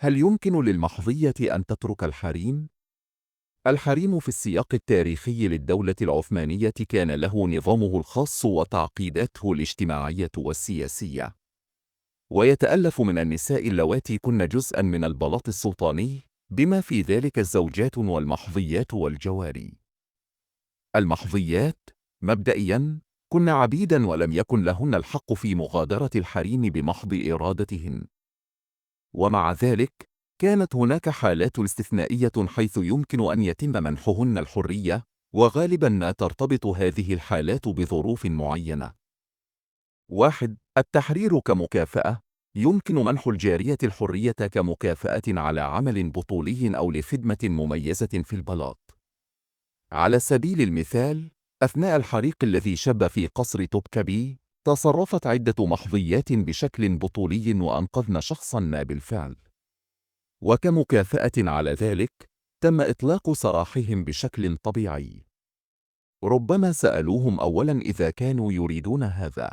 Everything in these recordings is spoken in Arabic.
هل يمكن للمحظية أن تترك الحريم؟ الحريم في السياق التاريخي للدولة العثمانية كان له نظامه الخاص وتعقيداته الاجتماعية والسياسية، ويتألف من النساء اللواتي كن جزءا من البلاط السلطاني، بما في ذلك الزوجات والمحظيات والجواري. المحظيات مبدئيا كن عبيدا ولم يكن لهن الحق في مغادرة الحريم بمحض إرادتهن، ومع ذلك كانت هناك حالات استثنائية حيث يمكن أن يتم منحهن الحرية، وغالبا ما ترتبط هذه الحالات بظروف معينة. 1. التحرير كمكافأة. يمكن منح الجارية الحرية كمكافأة على عمل بطولي أو لخدمة مميزة في البلاط. على سبيل المثال، أثناء الحريق الذي شب في قصر توبكابي، تصرفت عدة محظيات بشكل بطولي وأنقذن شخصا ما بالفعل، وكمكافأة على ذلك تم إطلاق سراحهم بشكل طبيعي. ربما سألوهم أولا إذا كانوا يريدون هذا.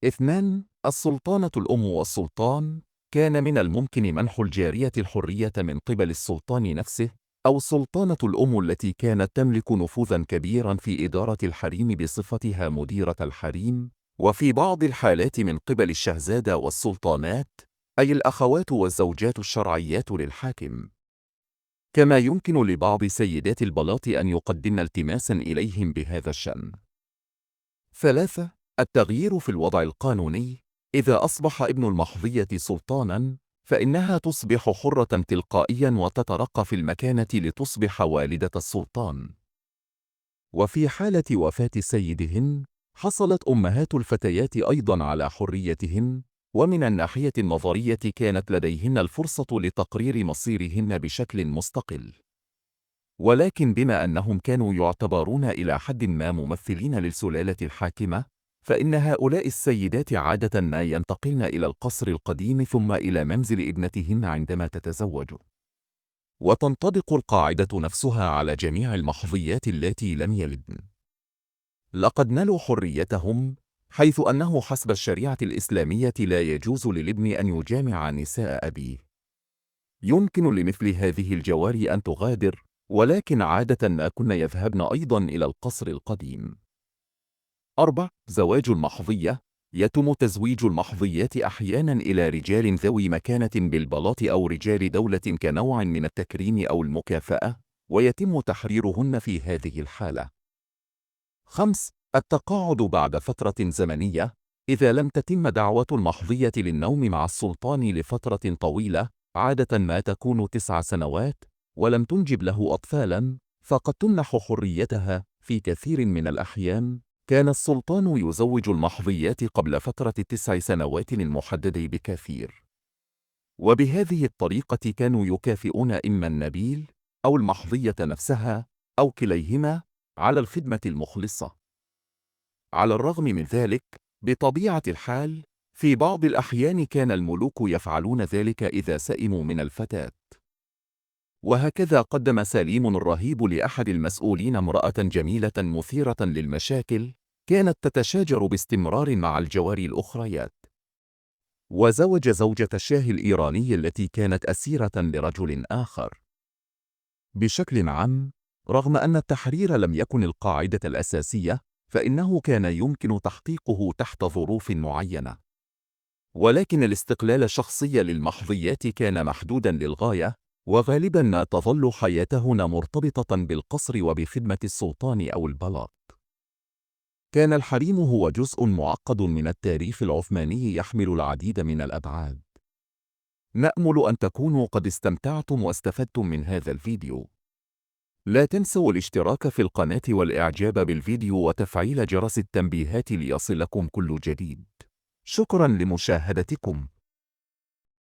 2. السلطانة الأم والسلطان. كان من الممكن منح الجارية الحرية من قبل السلطان نفسه، أو السلطانة الأم التي كانت تملك نفوذا كبيرا في إدارة الحريم بصفتها مديرة الحريم، وفي بعض الحالات من قبل الشهزادة والسلطانات، أي الأخوات والزوجات الشرعيات للحاكم. كما يمكن لبعض سيدات البلاط أن يقدمن التماسا إليهم بهذا الشأن. 3. التغيير في الوضع القانوني. إذا أصبح ابن المحظية سلطانا، فإنها تصبح حرة تلقائيا وتترقى في المكانة لتصبح والدة السلطان. وفي حالة وفاة سيدهن، حصلت أمهات الفتيات أيضا على حريتهن، ومن الناحية النظرية كانت لديهن الفرصة لتقرير مصيرهن بشكل مستقل. ولكن بما أنهم كانوا يعتبرون إلى حد ما ممثلين للسلالة الحاكمة، فإن هؤلاء السيدات عادة ما ينتقلن إلى القصر القديم ثم إلى منزل ابنتهن عندما تتزوج. وتنطبق القاعدة نفسها على جميع المحظيات اللاتي لم يلدن. لقد نالوا حريتهم، حيث أنه حسب الشريعة الإسلامية لا يجوز للابن أن يجامع نساء أبيه. يمكن لمثل هذه الجواري أن تغادر، ولكن عادة ما كن يذهبن أيضا إلى القصر القديم. 4. زواج المحظية. يتم تزويج المحظيات أحيانا إلى رجال ذوي مكانة بالبلاط أو رجال دولة كنوع من التكريم أو المكافأة، ويتم تحريرهن في هذه الحالة. 5. التقاعد بعد فترة زمنية. إذا لم تتم دعوة المحظية للنوم مع السلطان لفترة طويلة، عادة ما تكون 9 سنوات، ولم تنجب له أطفالا، فقد تمنح حريتها. في كثير من الأحيان كان السلطان يزوج المحظيات قبل فترة 9 سنوات المحددة بكثير، وبهذه الطريقة كانوا يكافئون إما النبيل أو المحظية نفسها أو كليهما على الخدمة المخلصة. على الرغم من ذلك، بطبيعة الحال، في بعض الأحيان كان الملوك يفعلون ذلك إذا سئموا من الفتاة. وهكذا قدم سليم الرهيب لأحد المسؤولين امرأة جميلة مثيرة للمشاكل، كانت تتشاجر باستمرار مع الجواري الأخريات. وزوج زوجة الشاه الإيراني التي كانت أسيرة لرجل آخر. بشكل عام، رغم أن التحرير لم يكن القاعدة الأساسية، فإنه كان يمكن تحقيقه تحت ظروف معينة. ولكن الاستقلال الشخصي للمحظيات كان محدوداً للغاية، وغالباً ما تظل حياتهن مرتبطة بالقصر وبخدمة السلطان أو البلاط. كان الحريم هو جزء معقد من التاريخ العثماني يحمل العديد من الأبعاد. نأمل أن تكونوا قد استمتعتم واستفدتم من هذا الفيديو. لا تنسوا الاشتراك في القناة والإعجاب بالفيديو وتفعيل جرس التنبيهات ليصلكم كل جديد. شكراً لمشاهدتكم.